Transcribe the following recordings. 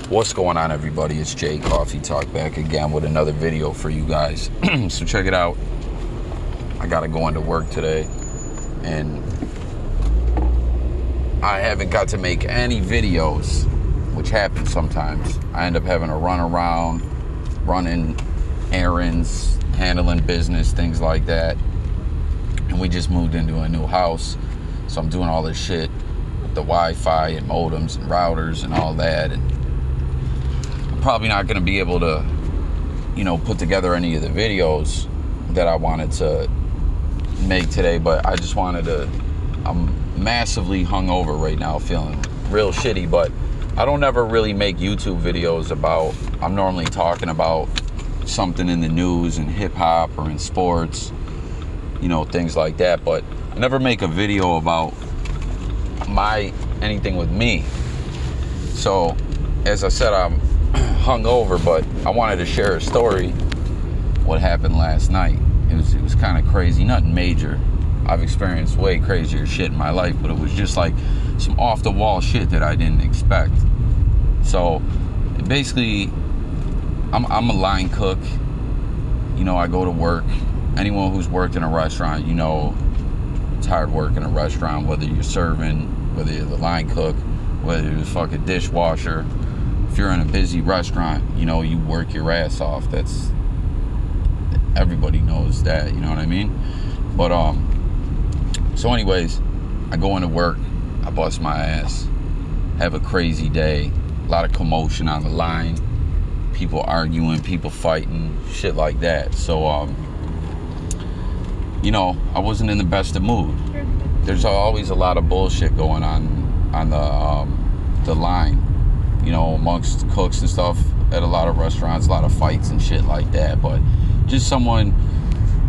What's going on, everybody? It's Jay Coffee Talk back again with another video for you guys. So check it out. I gotta go into work today and I haven't got to make any videos, which happens sometimes. I end up having to run around, running errands, handling business, things like that. And we just moved into a new house, so I'm doing all this shit with the Wi-Fi and modems and routers and all that, and I'm probably not going to be able to, put together any of the videos that I wanted to make today. But I just wanted to, I'm massively hungover right now, feeling real shitty, but I don't ever really make YouTube videos about, I'm normally talking about something in the news and hip hop or in sports, things like that, but I never make a video about anything with me. So as I said, I'm hungover, but I wanted to share a story, what happened last night. It was kind of crazy, nothing major. I've experienced way crazier shit in my life, but it was just like some off the wall shit that I didn't expect. So basically, I'm a line cook. I go to work. Anyone who's worked in a restaurant, it's hard work in a restaurant, whether you're serving, whether you're the line cook, whether you're the fucking dishwasher. If you're in a busy restaurant, you work your ass off. Everybody knows that, you know what I mean? But so anyways, I go into work, I bust my ass, have a crazy day, a lot of commotion on the line, people arguing, people fighting, shit like that. So I wasn't in the best of mood. There's always a lot of bullshit going on the line, amongst cooks and stuff at a lot of restaurants, a lot of fights and shit like that. But just someone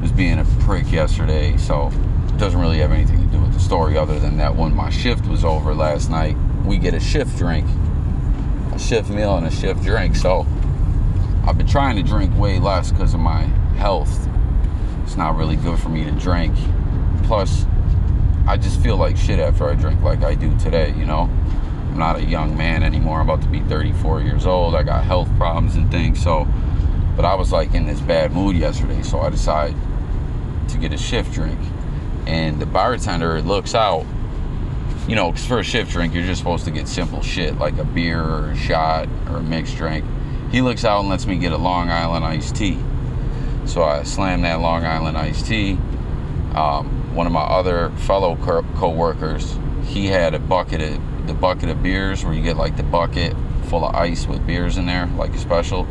was being a prick yesterday, so it doesn't really have anything to do with the story other than that when my shift was over last night, we get a shift drink, a shift meal and a shift drink. So I've been trying to drink way less because of my health. It's not really good for me to drink. Plus, I just feel like shit after I drink like I do today, I'm not a young man anymore. I'm about to be 34 years old. I got health problems and things. So, but I was like in this bad mood yesterday. So I decided to get a shift drink. And the bartender looks out, because for a shift drink, you're just supposed to get simple shit like a beer or a shot or a mixed drink. He looks out and lets me get a Long Island iced tea. So I slammed that Long Island iced tea. One of my other fellow co-workers, he had the bucket of beers where you get like the bucket full of ice with beers in there, like a special.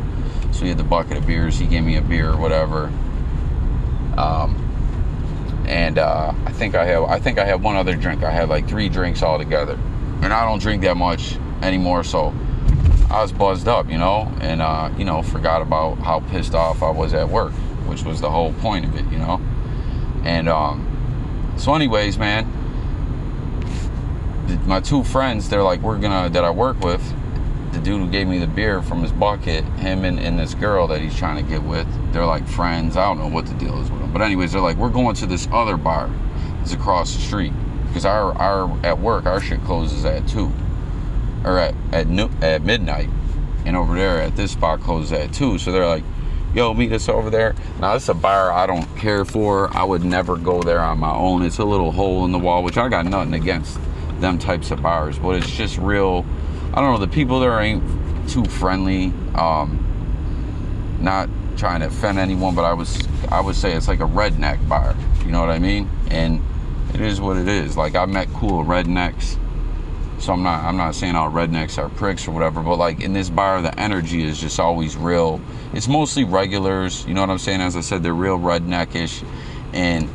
So he had the bucket of beers. He gave me a beer or whatever. And I think I had one other drink. I had like 3 drinks altogether, and I don't drink that much anymore. So I was buzzed up, and forgot about how pissed off I was at work, which was the whole point of it, And so anyways, man, my 2 friends, they're like, that I work with, the dude who gave me the beer from his bucket, him and this girl that he's trying to get with, they're like friends. I don't know what the deal is with them, but anyways, they're like, we're going to this other bar that's across the street, because at work our shit closes at 2 or at midnight, and over there at this spot closes at 2. So they're like, yo, meet us over there. Now, it's a bar I don't care for. I would never go there on my own. It's a little hole in the wall, which I got nothing against them types of bars, but it's just real, I don't know, the people there ain't too friendly. Not trying to offend anyone, but I would say it's like a redneck bar, you know what I mean? And it is what it is. Like, I met cool rednecks, so I'm not saying all rednecks are pricks or whatever, but like in this bar, the energy is just always real. It's mostly regulars, you know what I'm saying? As I said, they're real redneckish, and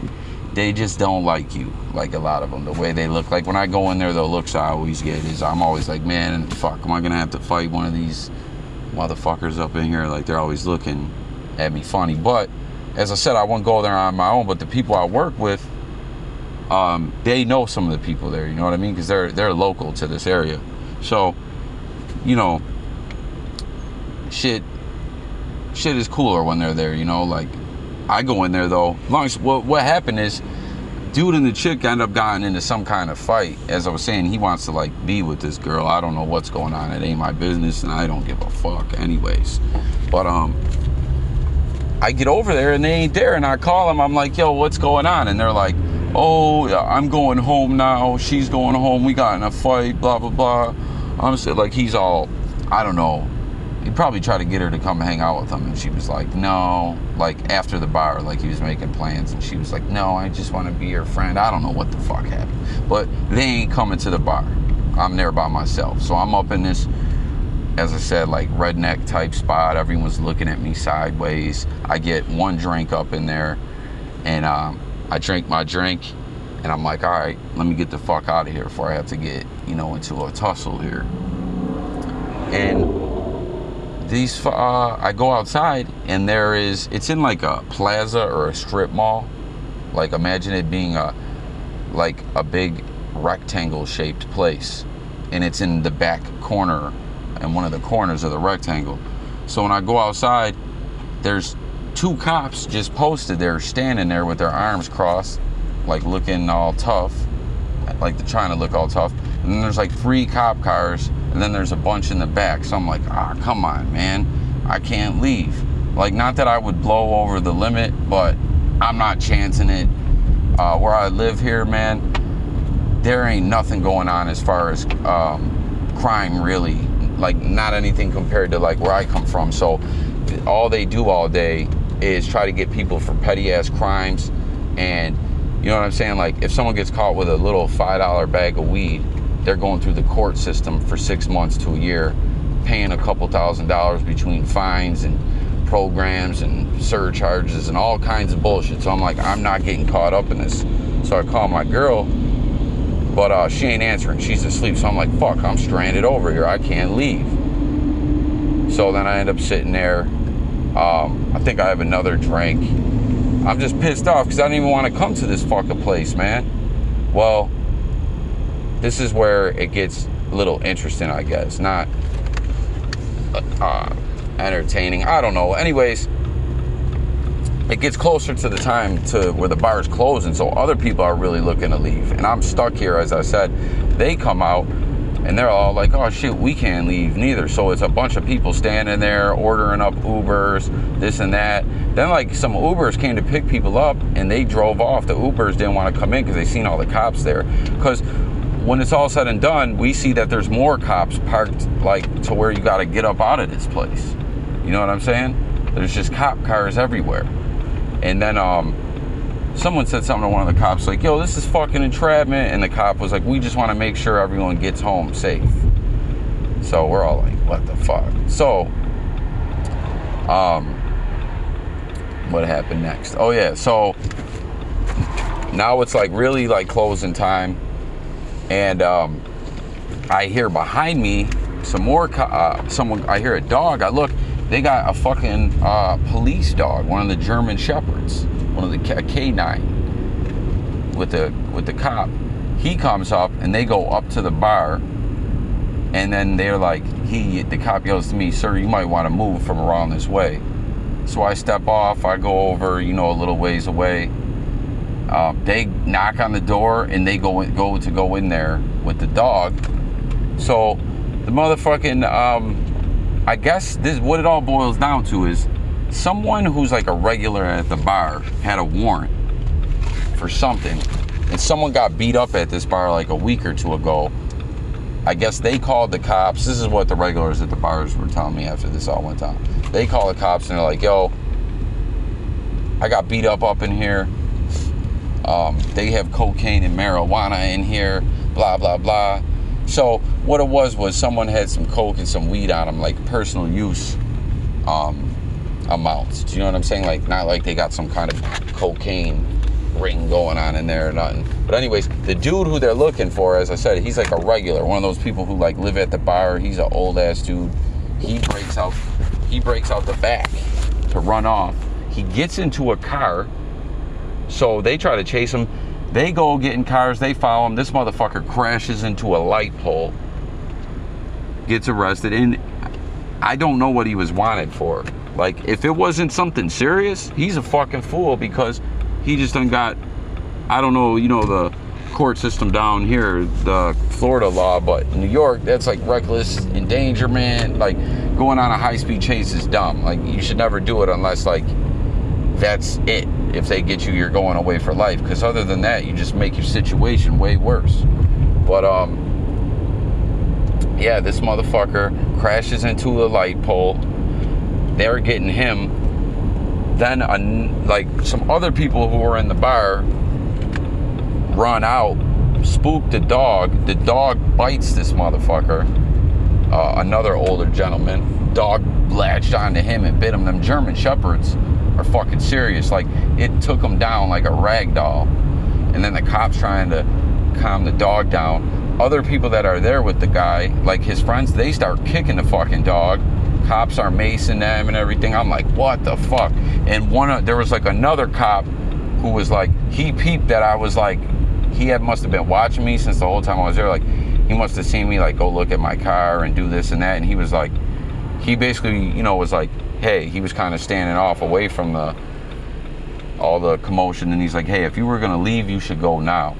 they just don't like you, like a lot of them, the way they look. Like when I go in there, the looks I always get is, I'm always like, man, fuck, am I gonna have to fight one of these motherfuckers up in here? Like, they're always looking at me funny. But as I said, I wouldn't go there on my own, but the people I work with, they know some of the people there, you know what I mean? Because they're local to this area. So, shit is cooler when they're there, like, I go in there though, as long as, what happened is, dude and the chick end up getting into some kind of fight. As I was saying, he wants to like be with this girl. I don't know what's going on. It ain't my business, and I don't give a fuck anyways. But I get over there and they ain't there, and I call them. I'm like, yo, what's going on? And they're like, oh, I'm going home now. She's going home. We got in a fight, blah, blah, blah. I'm saying, like, he's all, I don't know. He probably tried to get her to come hang out with him, and she was like, no. Like, after the bar, like, he was making plans, and she was like, no, I just want to be your friend. I don't know what the fuck happened. But they ain't coming to the bar. I'm there by myself. So I'm up in this, as I said, like, redneck type spot. Everyone's looking at me sideways. I get one drink up in there, and I drink my drink, and I'm like, all right, let me get the fuck out of here before I have to get, you know, into a tussle here. And I go outside, and it's in like a plaza or a strip mall. Like, imagine it being like a big rectangle shaped place, and it's in the back corner, and one of the corners of the rectangle. So when I go outside, there's 2 cops just posted there, standing there with their arms crossed, like looking all tough, like they're trying to look all tough. And then there's like 3 cop cars, and then there's a bunch in the back. So I'm like, come on, man, I can't leave. Like, not that I would blow over the limit, but I'm not chancing it. Where I live here, man, there ain't nothing going on as far as crime, really. Like, not anything compared to like where I come from. So all they do all day is try to get people for petty ass crimes. And you know what I'm saying? Like, if someone gets caught with a little $5 bag of weed, they're going through the court system for 6 months to a year, paying a couple $1,000s between fines and programs and surcharges and all kinds of bullshit. So I'm like, I'm not getting caught up in this. So I call my girl, but she ain't answering. She's asleep. So I'm like, fuck, I'm stranded over here. I can't leave. So then I end up sitting there. I think I have another drink. I'm just pissed off because I didn't even want to come to this fucking place, man. Well, this is where it gets a little interesting, I guess. Not entertaining. I don't know. Anyways, it gets closer to the time to where the bar's closing, so other people are really looking to leave. And I'm stuck here, as I said. They come out, and they're all like, oh shit, we can't leave neither. So it's a bunch of people standing there ordering up Ubers, this and that. Then like some Ubers came to pick people up, and they drove off. The Ubers didn't want to come in because they seen all the cops there. Because when it's all said and done, we see that there's more cops parked like to where you got to get up out of this place. You know what I'm saying? There's just cop cars everywhere. And then someone said something to one of the cops like, yo, this is fucking entrapment. And the cop was like, we just want to make sure everyone gets home safe. So we're all like, what the fuck? So what happened next? Oh yeah, so now it's like really like closing time, and I hear behind me some more someone. I hear a dog. I look, they got a fucking police dog, one of the German Shepherds, one of the K9 with the cop. He comes up, and they go up to the bar, and then they're like, the cop yells to me, sir, you might want to move from around this way. So I step off, I go over, you know, a little ways away. They knock on the door, and they go in there with the dog. So the motherfucking, I guess this, what it all boils down to is someone who's like a regular at the bar had a warrant for something, and someone got beat up at this bar like a week or 2 ago. I guess they called the cops. This is what the regulars at the bars were telling me after this all went down. They call the cops, and they're like, yo, I got beat up in here. They have cocaine and marijuana in here, blah, blah, blah. So what it was someone had some coke and some weed on them, like personal use amounts. Do you know what I'm saying? Like, not like they got some kind of cocaine ring going on in there or nothing. But anyways, the dude who they're looking for, as I said, he's like a regular, one of those people who like live at the bar. He's an old ass dude. He breaks out the back to run off. He gets into a car, so they try to chase him. They go get in cars, they follow him. This motherfucker crashes into a light pole, gets arrested, and I don't know what he was wanted for. Like, if it wasn't something serious, he's a fucking fool, because he just done got I don't know, you know, the court system down here, the Florida law, but in New York, that's like reckless endangerment. Like going on a high-speed chase is dumb. Like you should never do it unless like that's it. If they get you, you're going away for life. Because other than that, you just make your situation way worse. But yeah, this motherfucker crashes into a light pole. They're getting him. Then like some other people who were in the bar run out, spook the dog. The dog bites this motherfucker. Another older gentleman. Dog latched onto him and bit him. Them German Shepherds are fucking serious. Like it took him down like a rag doll. And then the cops trying to calm the dog down. Other people that are there with the guy, like his friends, they start kicking the fucking dog. Cops are macing them and everything. I'm like, what the fuck? And there was like another cop who was like, he peeped that I was like, must have been watching me since the whole time I was there. Like he must have seen me like go look at my car and do this and that. And he was like, he basically, you know, was like, hey, he was kind of standing off away from all the commotion. And he's like, hey, if you were gonna leave, you should go now.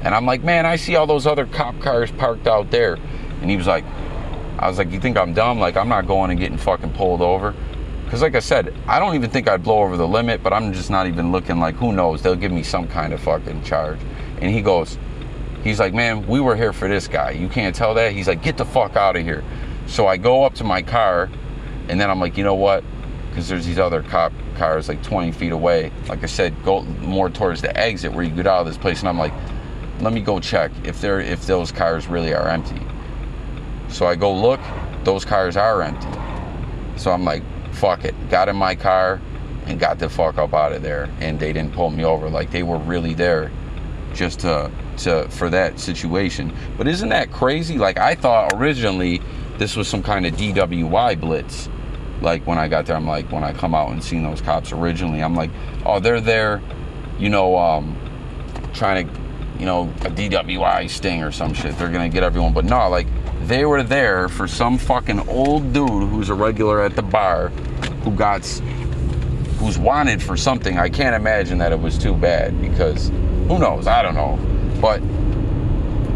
And I'm like, man, I see all those other cop cars parked out there. And he was like, I was like, you think I'm dumb? Like, I'm not going and getting fucking pulled over. Because like I said, I don't even think I'd blow over the limit, but I'm just not even looking. Like, who knows? They'll give me some kind of fucking charge. And he's like, man, we were here for this guy. You can't tell that? He's like, get the fuck out of here. So I go up to my car, and then I'm like, you know what? Because there's these other cop cars like 20 feet away. Like I said, go more towards the exit where you get out of this place. And I'm like, let me go check if those cars really are empty. So I go look, those cars are empty. So I'm like, fuck it. Got in my car and got the fuck up out of there. And they didn't pull me over. Like they were really there just for that situation. But isn't that crazy? Like I thought originally this was some kind of DWI blitz. Like when I got there, I'm like, when I come out and seen those cops originally, I'm like, oh, they're there, you know, trying to, you know, a DWI sting or some shit. They're gonna get everyone. But no, like they were there for some fucking old dude who's a regular at the bar who's wanted for something. I can't imagine that it was too bad, because who knows? I don't know. But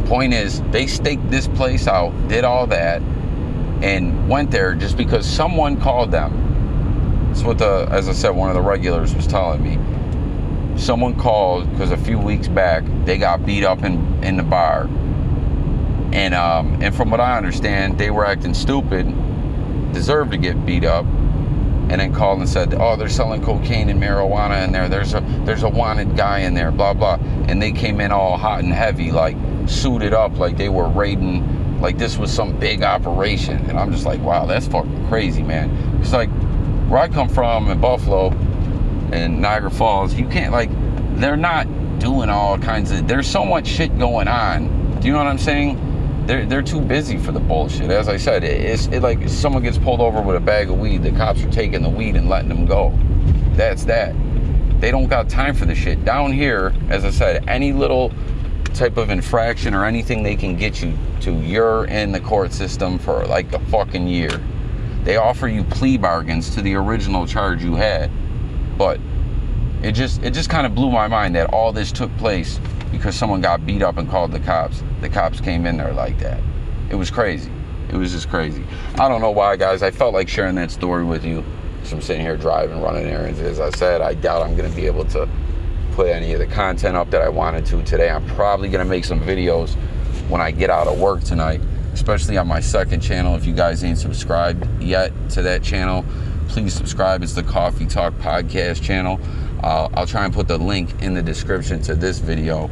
point is, they staked this place out, did all that, and went there just because someone called them. That's what as I said, one of the regulars was telling me. Someone called because a few weeks back they got beat up in the bar, and from what I understand, they were acting stupid, deserved to get beat up, and then called and said, oh, they're selling cocaine and marijuana in there. There's a wanted guy in there, blah blah. And they came in all hot and heavy, like suited up, like they were raiding, like this was some big operation. And I'm just like, wow, that's fucking crazy, man. It's like where I come from in Buffalo and Niagara Falls, you can't, like, they're not doing all kinds of, there's so much shit going on. Do you know what I'm saying? They're too busy for the bullshit. As I said, it's like if someone gets pulled over with a bag of weed, the cops are taking the weed and letting them go. That's that. They don't got time for the shit. Down here, as I said, any little type of infraction or anything they can get you to, you're in the court system for like a fucking year. They offer you plea bargains to the original charge you had. But it just kind of blew my mind that all this took place because someone got beat up and called the cops. The cops came in there like that. It was crazy. It was just crazy. I don't know why, guys. I felt like sharing that story with you. So I'm sitting here driving, running errands. As I said, I doubt I'm going to be able to put any of the content up that I wanted to today. I'm probably going to make some videos when I get out of work tonight, especially on my second channel. If you guys ain't subscribed yet to that channel, please subscribe. It's the Coffee Talk Podcast channel. I'll try and put the link in the description to this video.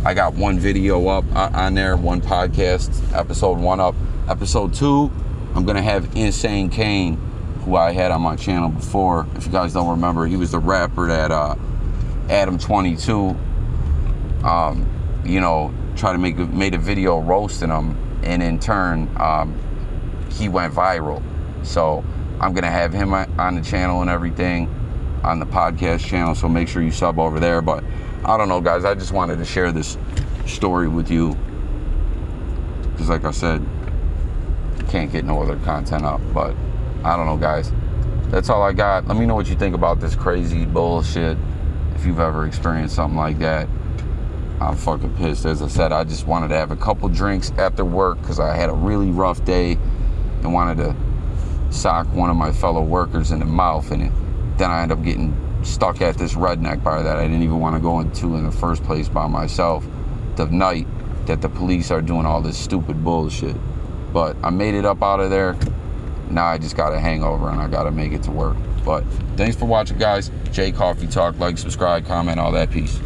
I got one video up on there, one podcast, episode 1 up. Episode 2, I'm going to have Insane Kane, who I had on my channel before. If you guys don't remember, he was the rapper that Adam22, you know, tried to made a video roasting him, and in turn, he went viral. So I'm going to have him on the channel and everything, on the podcast channel, so make sure you sub over there. But I don't know, guys, I just wanted to share this story with you because, like I said, can't get no other content up. But I don't know, guys, that's all I got. Let me know what you think about this crazy bullshit. if you've ever experienced something like that. I'm fucking pissed. As I said, I just wanted to have a couple drinks after work because I had a really rough day and wanted to sock one of my fellow workers in the mouth, and then I ended up getting stuck at this redneck bar that I didn't even want to go into in the first place by myself the night that the police are doing all this stupid bullshit. But I made it up out of there. Now I just got a hangover and I got to make it to work. But thanks for watching, guys. J Coffee Talk. Like, subscribe, comment, all that. Peace.